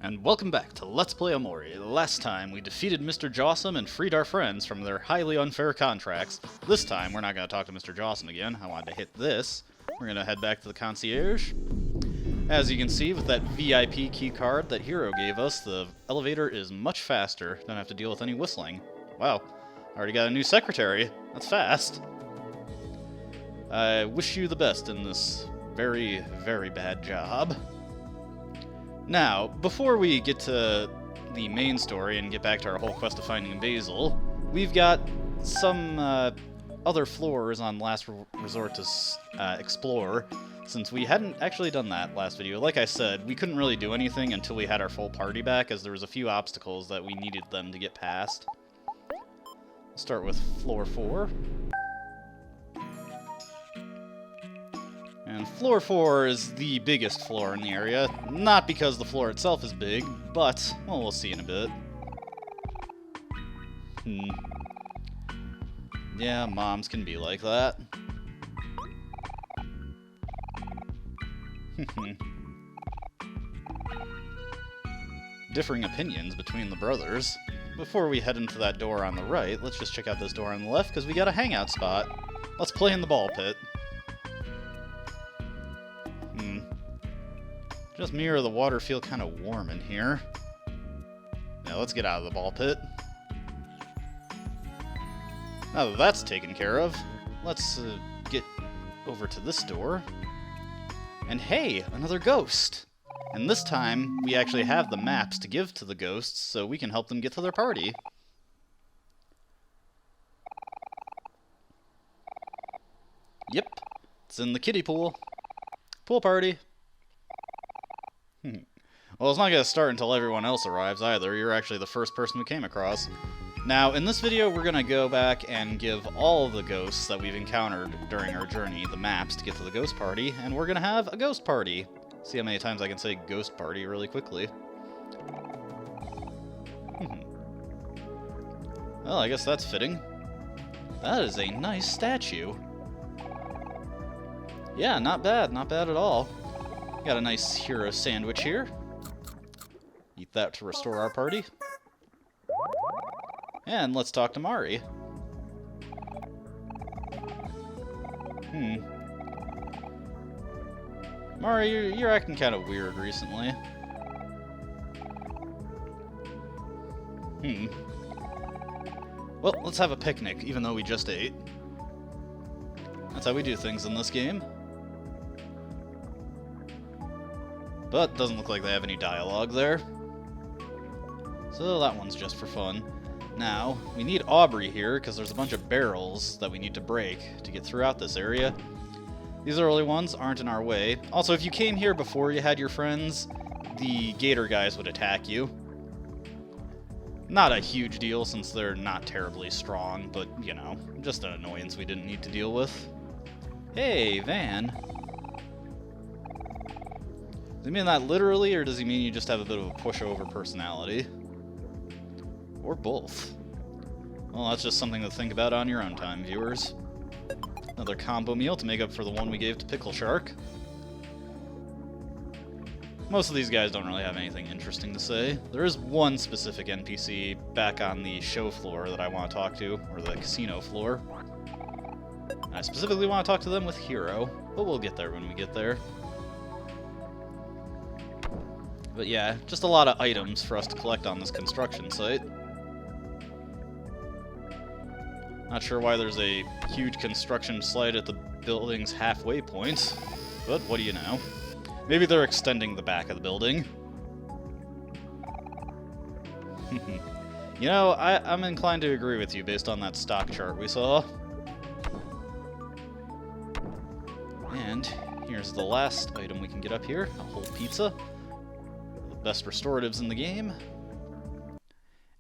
and welcome back to Let's Play Omori. Last time we defeated Mr. Jawsome and freed our friends from their highly unfair contracts. This time we're not going to talk to Mr. Jawsome again. I wanted to hit this. We're going to head back to the concierge. As you can see with that VIP key card that Hiro gave us, the elevator is much faster. Don't have to deal with any whistling. Wow, already got a new secretary. That's fast. I wish you the best in this very, very bad job. Now, before we get to the main story and get back to our whole quest of finding Basil, we've got some other floors on Last Resort to explore, since we hadn't actually done that last video. Like I said, we couldn't really do anything until we had our full party back, as there was a few obstacles that we needed them to get past. Let's start with floor 4. And floor 4 is the biggest floor in the area, not because the floor itself is big, but, well, we'll see in a bit. Yeah, moms can be like that. Differing opinions between the brothers. Before we head into that door on the right, let's just check out this door on the left, because we got a hangout spot. Let's play in the ball pit. Just me or the water feel kind of warm in here. Now let's get out of the ball pit. Now that that's taken care of, let's get over to this door. And hey, another ghost! And this time, we actually have the maps to give to the ghosts, so we can help them get to their party. Yep, it's in the kiddie pool. Pool party. Well, it's not going to start until everyone else arrives either. You're actually the first person we came across. Now, in this video, we're going to go back and give all of the ghosts that we've encountered during our journey the maps to get to the ghost party, and we're going to have a ghost party. See how many times I can say ghost party really quickly. Well, I guess that's fitting. That is a nice statue. Yeah, not bad at all. Got a nice hero sandwich here. Eat that to restore our party. And let's talk to Mari. Mari, you're acting kind of weird recently. Well, let's have a picnic, even though we just ate. That's how we do things in this game. But doesn't look like they have any dialogue there. So that one's just for fun. Now, we need Aubrey here, because there's a bunch of barrels that we need to break to get throughout this area. These early ones aren't in our way. Also, if you came here before you had your friends, the gator guys would attack you. Not a huge deal, since they're not terribly strong, but, you know, just an annoyance we didn't need to deal with. Hey, Van. Does he mean that literally, or does he mean you just have a bit of a pushover personality? Or both? Well, that's just something to think about on your own time, viewers. Another combo meal to make up for the one we gave to Pickle Shark. Most of these guys don't really have anything interesting to say. There is one specific NPC back on the show floor that I want to talk to, or the casino floor. I specifically want to talk to them with Hiro, but we'll get there when we get there. But yeah, just a lot of items for us to collect on this construction site. Not sure why there's a huge construction site at the building's halfway point, but what do you know? Maybe they're extending the back of the building. You know, I'm inclined to agree with you based on that stock chart we saw. And here's the last item we can get up here, a whole pizza. Best restoratives in the game.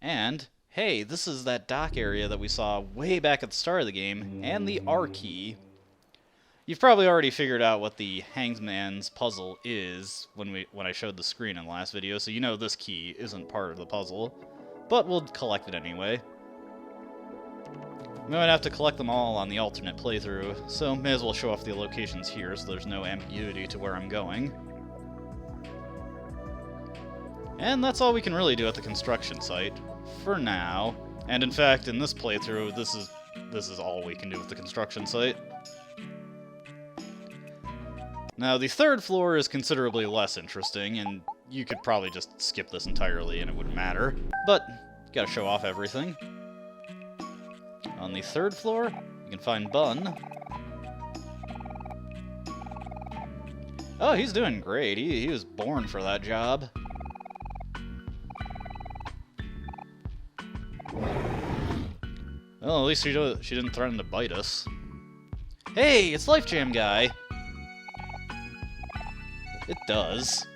And, hey, this is that dock area that we saw way back at the start of the game, and the R key. You've probably already figured out what the Hangman's puzzle is when I showed the screen in the last video, so you know this key isn't part of the puzzle, but we'll collect it anyway. We might have to collect them all on the alternate playthrough, so may as well show off the locations here so there's no ambiguity to where I'm going. And that's all we can really do at the construction site, for now. And in fact, in this playthrough, this is all we can do with the construction site. Now, the third floor is considerably less interesting, and you could probably just skip this entirely and it wouldn't matter. But, gotta show off everything. On the third floor, you can find Bun. Oh, he's doing great. He was born for that job. Well, at least she didn't threaten to bite us. Hey, it's Life Jam Guy! It does.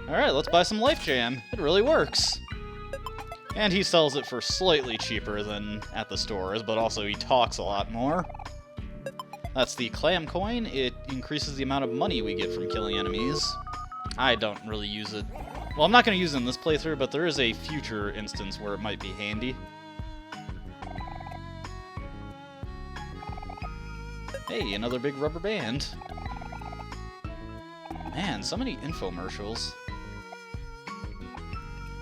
Alright, let's buy some Life Jam. It really works. And he sells it for slightly cheaper than at the stores, but also he talks a lot more. That's the clam coin. It increases the amount of money we get from killing enemies. I don't really use it. Well, I'm not going to use it in this playthrough, but there is a future instance where it might be handy. Hey, another big rubber band. Man, so many infomercials.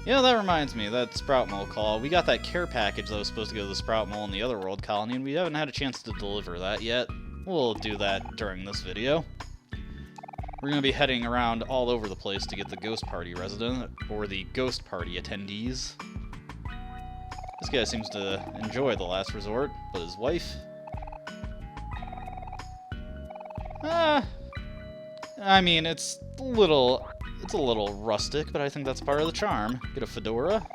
Yeah, that reminds me, that Sprout Mole call. We got that care package that was supposed to go to the Sprout Mole in the other world colony, and we haven't had a chance to deliver that yet. We'll do that during this video. We're going to be heading around all over the place to get the Ghost Party resident, or the Ghost Party attendees. This guy seems to enjoy the last resort, but his wife... I mean, it's a little rustic, but I think that's part of the charm. Get a fedora.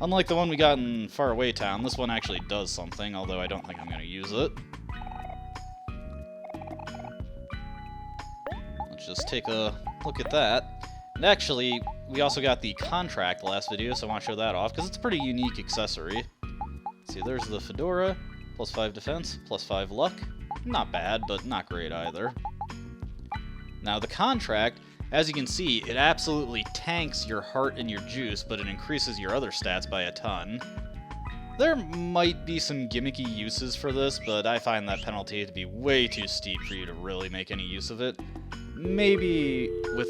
Unlike the one we got in Faraway Town, this one actually does something, although I don't think I'm going to use it. Let's just take a look at that. And actually, we also got the contract last video, so I want to show that off, because it's a pretty unique accessory. Let's see, there's the fedora, plus 5 defense, plus 5 luck. Not bad, but not great either. Now, the contract, as you can see, it absolutely tanks your heart and your juice, but it increases your other stats by a ton. There might be some gimmicky uses for this, but I find that penalty to be way too steep for you to really make any use of it. Maybe with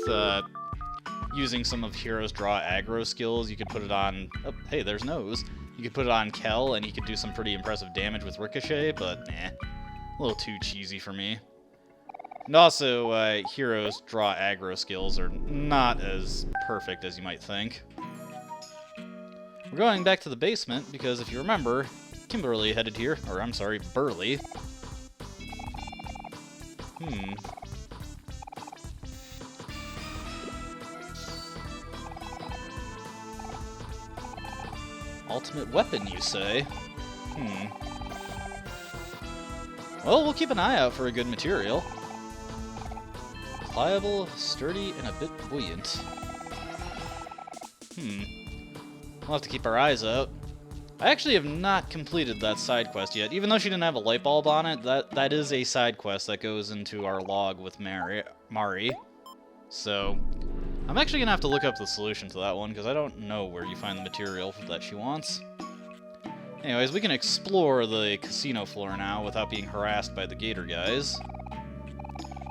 using some of Hero's draw aggro skills, you could put it on... Oh, hey, there's Nose. You could put it on Kel, and he could do some pretty impressive damage with Ricochet, but eh. A little too cheesy for me. And also, Hero's draw aggro skills are not as perfect as you might think. We're going back to the basement, because if you remember, Kimberly headed here, or I'm sorry, Burley. Ultimate weapon, you say? Well, we'll keep an eye out for a good material. Pliable, sturdy, and a bit buoyant. We'll have to keep our eyes out. I actually have not completed that side quest yet. Even though she didn't have a light bulb on it, that is a side quest that goes into our log with Mari. So, I'm actually going to have to look up the solution to that one, because I don't know where you find the material that she wants. Anyways, we can explore the casino floor now without being harassed by the gator guys.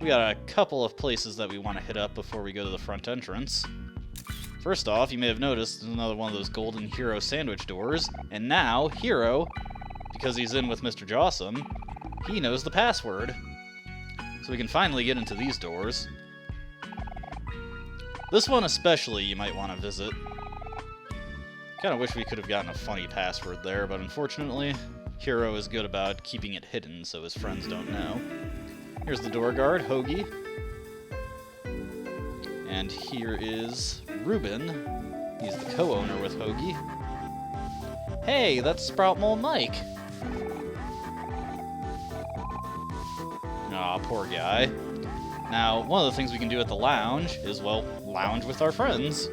We got a couple of places that we want to hit up before we go to the front entrance. First off, you may have noticed there's another one of those golden Hero sandwich doors, and now Hero, because he's in with Mr. Jawsome, he knows the password. So we can finally get into these doors. This one especially you might want to visit. Kind of wish we could have gotten a funny password there, but unfortunately, Hero is good about keeping it hidden so his friends don't know. Here's the door guard, Hoagie. And here is Ruben. He's the co-owner with Hoagie. Hey, that's Sprout Mole Mike. Aw, poor guy. Now, one of the things we can do at the lounge is, well, lounge with our friends.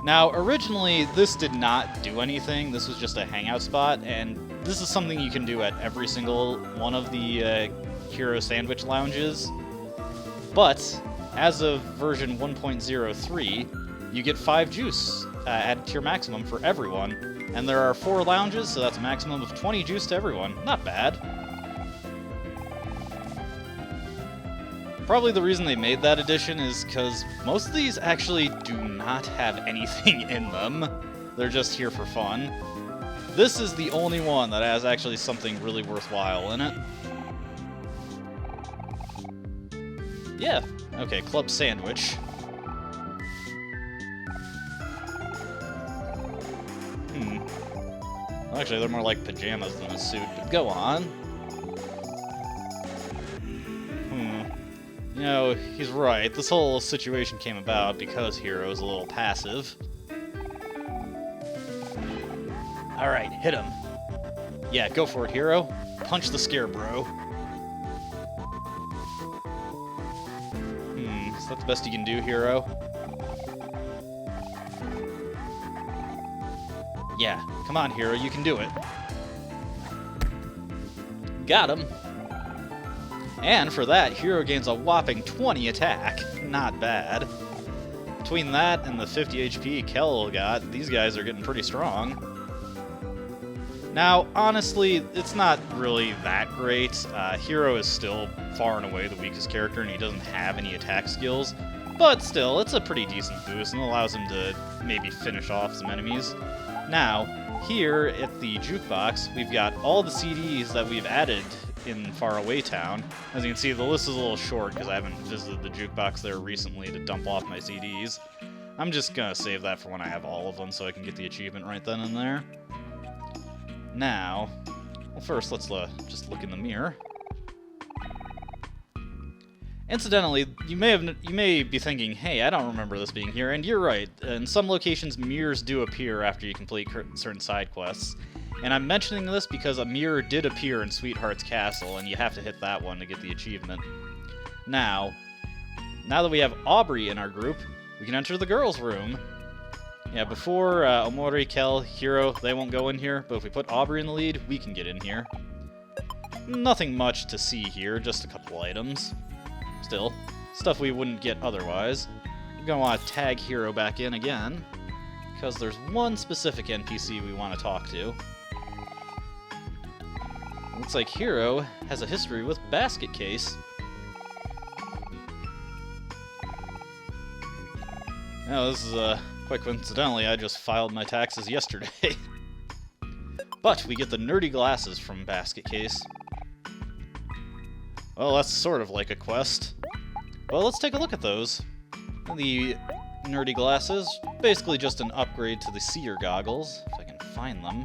Now, originally, this did not do anything. This was just a hangout spot, and this is something you can do at every single one of the Hero Sandwich lounges. But, as of version 1.03, you get 5 juice added to your maximum for everyone. And there are 4 lounges, so that's a maximum of 20 juice to everyone. Not bad. Probably the reason they made that edition is because most of these actually do not have anything in them. They're just here for fun. This is the only one that has actually something really worthwhile in it. Yeah, okay, Club Sandwich. Well, actually, they're more like pajamas than a suit, but go on. You know, he's right. This whole situation came about because Hero's a little passive. Alright, hit him. Yeah, go for it, Hero. Punch the scarecrow. Is that the best you can do, Hero? Yeah, come on, Hero, you can do it. Got him. And for that, Hero gains a whopping 20 attack. Not bad. Between that and the 50 HP Kel got, these guys are getting pretty strong. Now, honestly, it's not really that great. Hero is still far and away the weakest character, and he doesn't have any attack skills. But still, it's a pretty decent boost, and allows him to maybe finish off some enemies. Now, here at the jukebox, we've got all the CDs that we've added in Faraway Town. As you can see, the list is a little short because I haven't visited the jukebox there recently to dump off my CDs. I'm just gonna save that for when I have all of them so I can get the achievement right then and there. Now, well, first let's just look in the mirror. Incidentally, you may be thinking, hey, I don't remember this being here, and you're right. In some locations, mirrors do appear after you complete certain side quests. And I'm mentioning this because a mirror did appear in Sweetheart's Castle, and you have to hit that one to get the achievement. Now that we have Aubrey in our group, we can enter the girls' room. Yeah, before Omori, Kel, Hero, they won't go in here, but if we put Aubrey in the lead, we can get in here. Nothing much to see here, just a couple items. Still, stuff we wouldn't get otherwise. We're going to want to tag Hero back in again, because there's one specific NPC we want to talk to. Looks like Hero has a history with Basket Case. Now, this is quite coincidentally, I just filed my taxes yesterday. But we get the nerdy glasses from Basket Case. Well, that's sort of like a quest. Well, let's take a look at those. The nerdy glasses, basically just an upgrade to the seer goggles, if I can find them.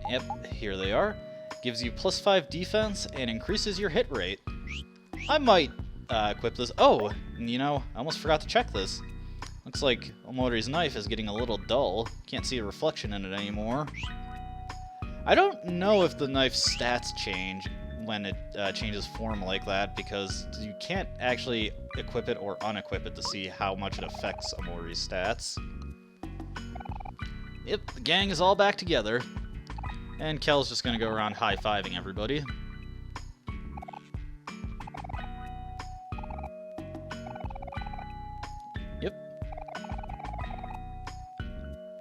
Yep, here they are. Gives you +5 defense and increases your hit rate. I might equip this. Oh, you know, I almost forgot to check this. Looks like Omori's knife is getting a little dull. Can't see a reflection in it anymore. I don't know if the knife's stats change when it changes form like that, because you can't actually equip it or unequip it to see how much it affects Omori's stats. Yep, the gang is all back together. And Kel's just gonna go around high-fiving everybody. Yep.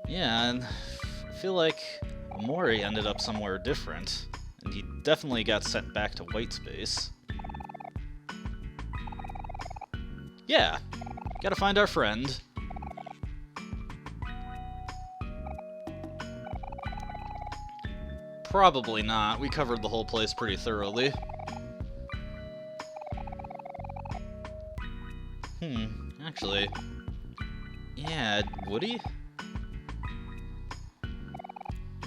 Yeah, and I feel like Omori ended up somewhere different. And he definitely got sent back to white space. Yeah, gotta find our friend. Probably not. We covered the whole place pretty thoroughly. Actually... yeah, would he?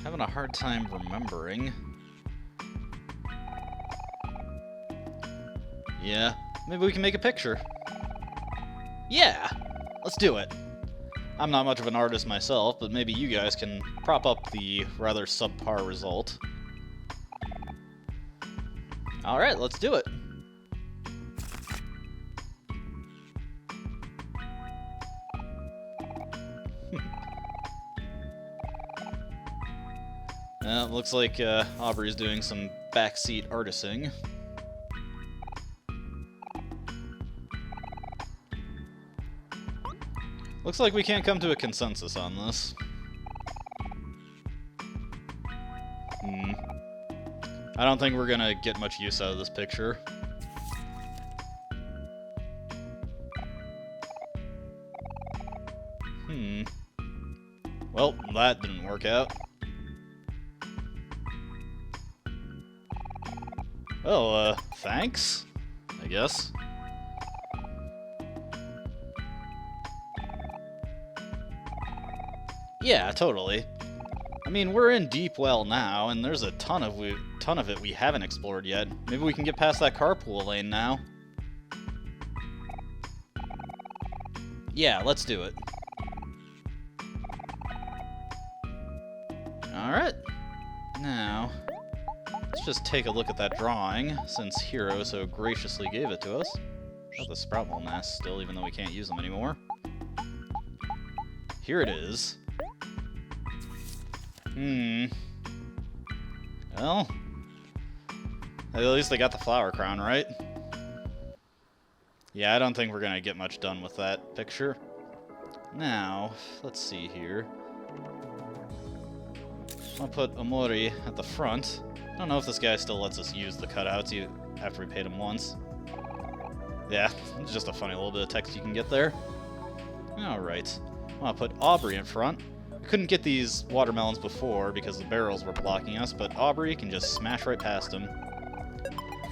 Having a hard time remembering. Yeah, maybe we can make a picture. Yeah! Let's do it! I'm not much of an artist myself, but maybe you guys can prop up the rather subpar result. Alright, let's do it! Looks like Aubrey's doing some backseat artisting. Looks like we can't come to a consensus on this. I don't think we're gonna get much use out of this picture. Well, that didn't work out. Well, thanks, I guess. Yeah, totally. I mean, we're in Deep Well now, and there's a ton of it we haven't explored yet. Maybe we can get past that carpool lane now. Yeah, let's do it. Alright. Now, let's just take a look at that drawing, since Hero so graciously gave it to us. Got the Sprout Ball nests still, even though we can't use them anymore. Here it is. Well, at least they got the flower crown, right? Yeah, I don't think we're gonna get much done with that picture. Now, let's see here. I'll put Omori at the front. I don't know if this guy still lets us use the cutouts after we paid him once. Yeah, it's just a funny little bit of text you can get there. Alright. I'll put Aubrey in front. We couldn't get these watermelons before because the barrels were blocking us, but Aubrey can just smash right past them.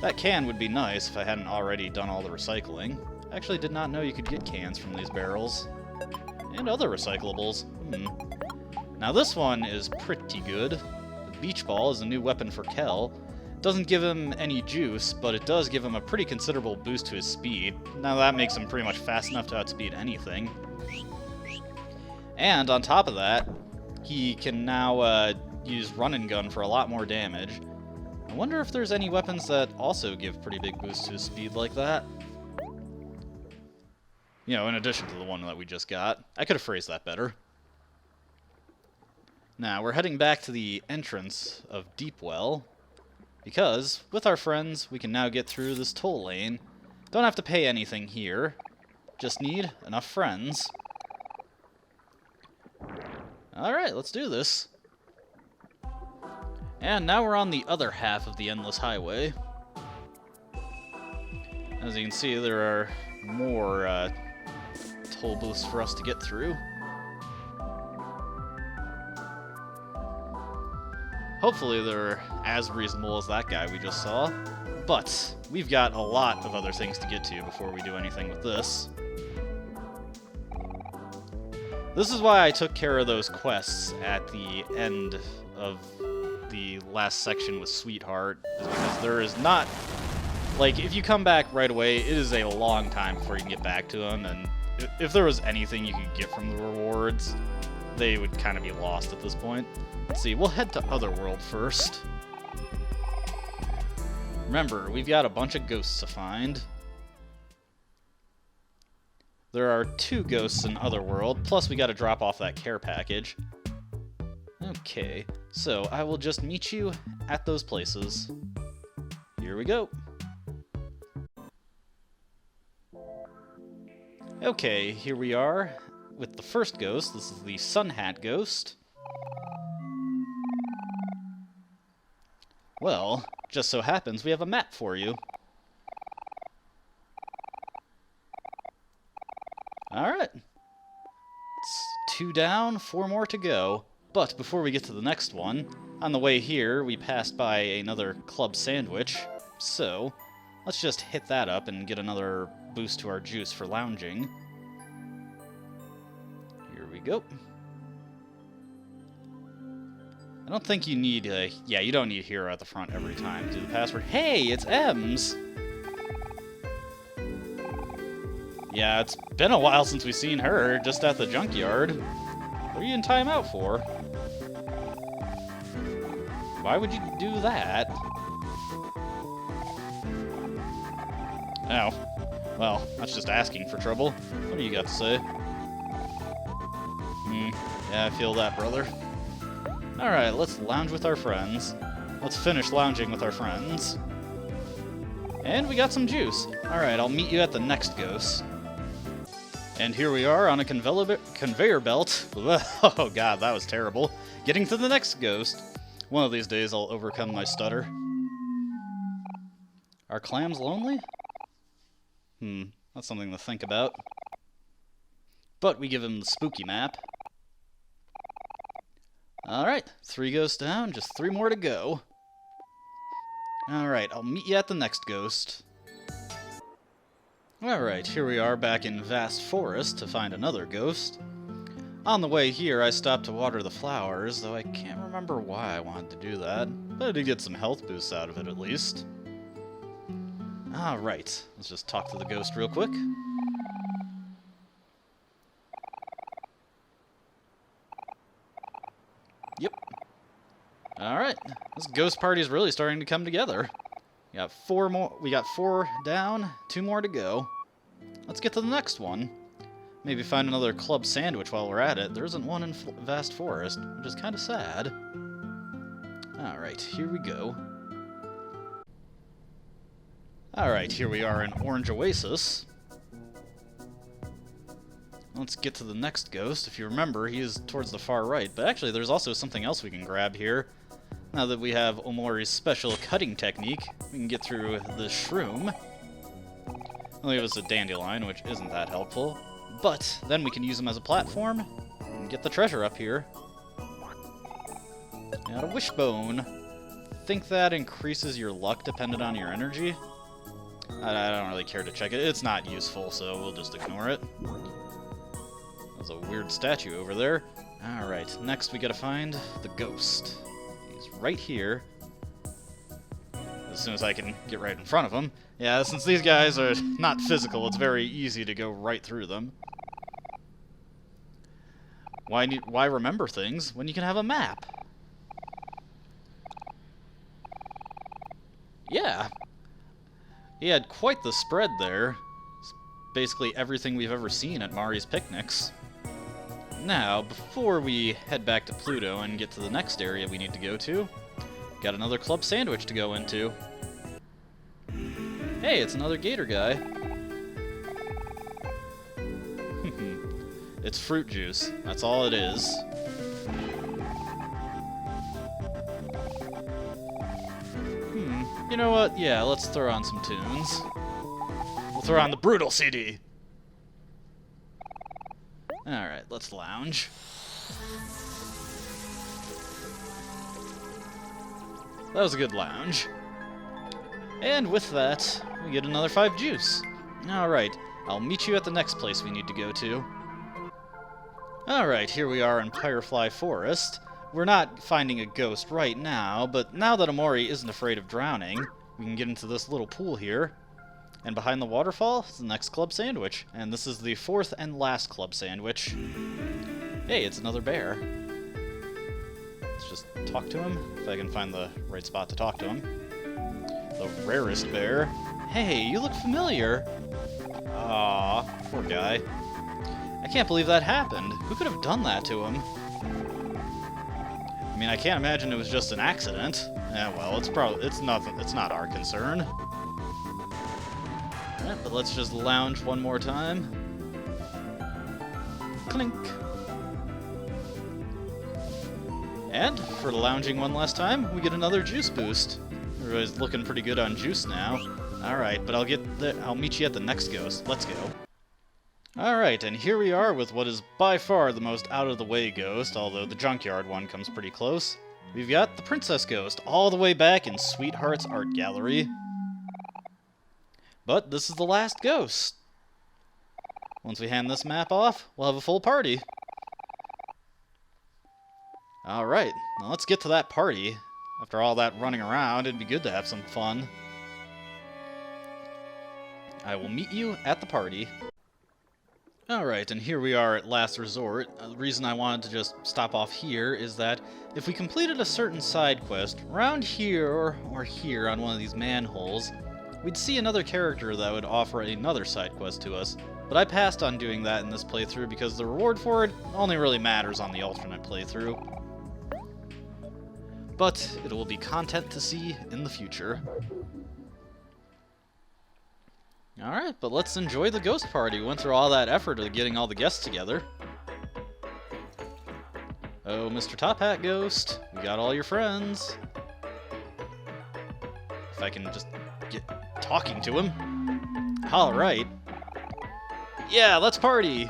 That can would be nice if I hadn't already done all the recycling. I actually did not know you could get cans from these barrels. And other recyclables. Now this one is pretty good. The beach ball is a new weapon for Kel. It doesn't give him any juice, but it does give him a pretty considerable boost to his speed. Now that makes him pretty much fast enough to outspeed anything. And on top of that, he can now use run and gun for a lot more damage. I wonder if there's any weapons that also give pretty big boosts to his speed like that. You know, in addition to the one that we just got. I could have phrased that better. Now, we're heading back to the entrance of Deep Well, because with our friends, we can now get through this toll lane. Don't have to pay anything here. Just need enough friends. Alright, let's do this. And now we're on the other half of the Endless Highway. As you can see, there are more toll booths for us to get through. Hopefully they're as reasonable as that guy we just saw. But we've got a lot of other things to get to before we do anything with this. This is why I took care of those quests at the end of the last section with Sweetheart, is because there is not... Like, if you come back right away, it is a long time before you can get back to them, and if there was anything you could get from the rewards, they would kind of be lost at this point. Let's see, we'll head to Otherworld first. Remember, we've got a bunch of ghosts to find. There are 2 ghosts in Otherworld, plus we gotta drop off that care package. Okay, so I will just meet you at those places. Here we go. Okay, here we are with the first ghost. This is the Sun Hat Ghost. Well, just so happens we have a map for you. Alright. It's 2 down, 4 more to go. But before we get to the next one, on the way here, we passed by another club sandwich. So, let's just hit that up and get another boost to our juice for lounging. Here we go. I don't think you need yeah, you don't need Hero at the front every time. Do the password. Hey, it's Ems! Yeah, it's been a while since we've seen her, just at the junkyard. What are you in timeout for? Why would you do that? Oh. Well, that's just asking for trouble. What do you got to say? Yeah, I feel that, brother. Alright, let's lounge with our friends. Let's finish lounging with our friends. And we got some juice. Alright, I'll meet you at the next ghost. And here we are on a conveyor belt. Oh god, that was terrible. Getting to the next ghost. One of these days I'll overcome my stutter. Are clams lonely? That's something to think about. But we give him the spooky map. Alright, 3 ghosts down, just 3 more to go. Alright, I'll meet you at the next ghost. Alright, here we are back in Vast Forest to find another ghost. On the way here, I stopped to water the flowers, though I can't remember why I wanted to do that. But I did get some health boosts out of it, at least. Alright, let's just talk to the ghost real quick. Yep. Alright, this ghost party is really starting to come together. We got 4 down, 2 more to go. Let's get to the next one. Maybe find another club sandwich while we're at it. There isn't one in Vast Forest, which is kind of sad. Alright, here we go. Alright, here we are in Orange Oasis. Let's get to the next ghost. If you remember, he is towards the far right. But actually, there's also something else we can grab here. Now that we have Omori's special cutting technique, we can get through the shroom. Only it was a dandelion, which isn't that helpful. But then we can use them as a platform and get the treasure up here. Got a wishbone. Think that increases your luck dependent on your energy? I don't really care to check it. It's not useful, so we'll just ignore it. There's a weird statue over there. Alright, next we gotta find the ghost. He's right here. As soon as I can get right in front of him. Yeah, since these guys are not physical, it's very easy to go right through them. Why remember things when you can have a map? Yeah. He had quite the spread there. It's basically everything we've ever seen at Mari's picnics. Now, before we head back to Pluto and get to the next area we need to go to, got another club sandwich to go into. Hey, it's another gator guy. It's fruit juice. That's all it is. You know what? Yeah, let's throw on some tunes. We'll throw on the Brutal CD. Alright, let's lounge. That was a good lounge. And with that, we get another 5 juice. Alright, I'll meet you at the next place we need to go to. Alright, here we are in Firefly Forest. We're not finding a ghost right now, but now that Omori isn't afraid of drowning, we can get into this little pool here. And behind the waterfall is the next club sandwich. And this is the 4th and last club sandwich. Hey, it's another bear. Let's just talk to him, if I can find the right spot to talk to him. The rarest bear. Hey, you look familiar. Aw, poor guy. I can't believe that happened. Who could have done that to him? I mean, I can't imagine it was just an accident. Yeah, well, it's not our concern. Alright, but let's just lounge one more time. Clink. And for lounging one last time, we get another juice boost. Everybody's looking pretty good on juice now. Alright, but I'll meet you at the next ghost. Let's go. Alright, and here we are with what is by far the most out-of-the-way ghost, although the junkyard one comes pretty close. We've got the Princess Ghost, all the way back in Sweetheart's Art Gallery. But this is the last ghost. Once we hand this map off, we'll have a full party. Alright, now let's get to that party. After all that running around, it'd be good to have some fun. I will meet you at the party. Alright, and here we are at Last Resort. The reason I wanted to just stop off here is that if we completed a certain side quest, around here or here on one of these manholes, we'd see another character that would offer another side quest to us. But I passed on doing that in this playthrough because the reward for it only really matters on the alternate playthrough. But it will be content to see in the future. Alright, but let's enjoy the ghost party. We went through all that effort of getting all the guests together. Oh, Mr. Top Hat Ghost, we got all your friends. If I can just get talking to him. Alright. Yeah, let's party!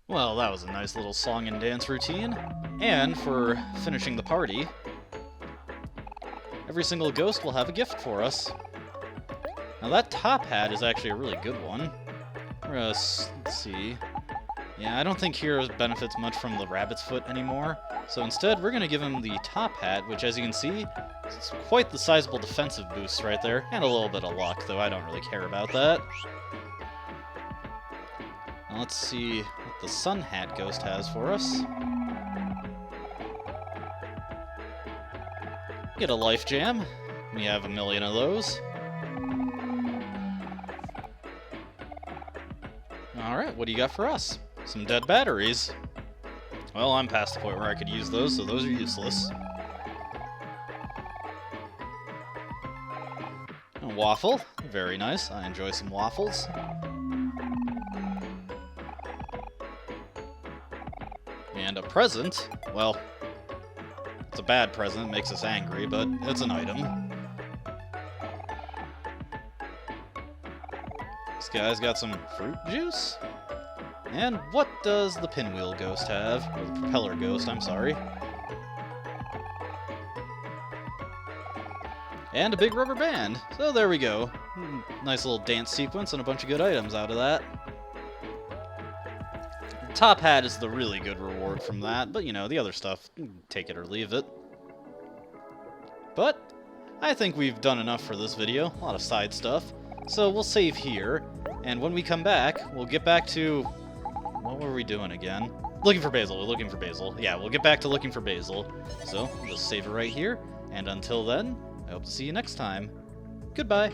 Well, that was a nice little song and dance routine. And for finishing the party, every single ghost will have a gift for us. Now that top hat is actually a really good one. We're gonna, let's see. Yeah, I don't think Hero benefits much from the rabbit's foot anymore. So instead, we're gonna give him the top hat, which, as you can see, it's quite the sizable defensive boost right there. And a little bit of luck, though I don't really care about that. Now let's see what the Sun Hat Ghost has for us. Get a Life Jam. We have a million of those. Alright, what do you got for us? Some dead batteries. Well, I'm past the point where I could use those, so those are useless. A waffle. Very nice. I enjoy some waffles. And a present. Well, it's a bad present. It makes us angry, but it's an item. This guy's got some fruit juice. And what does the Pinwheel Ghost have? Or the Propeller Ghost, I'm sorry. And a big rubber band. So there we go. Nice little dance sequence and a bunch of good items out of that. Top hat is the really good reward from that, but you know, the other stuff, take it or leave it. But I think we've done enough for this video. A lot of side stuff. So we'll save here, and when we come back, we'll get back to... What were we doing again? Looking for Basil. We're looking for Basil. Yeah, we'll get back to looking for Basil. So we'll save it right here, and until then, I hope to see you next time. Goodbye!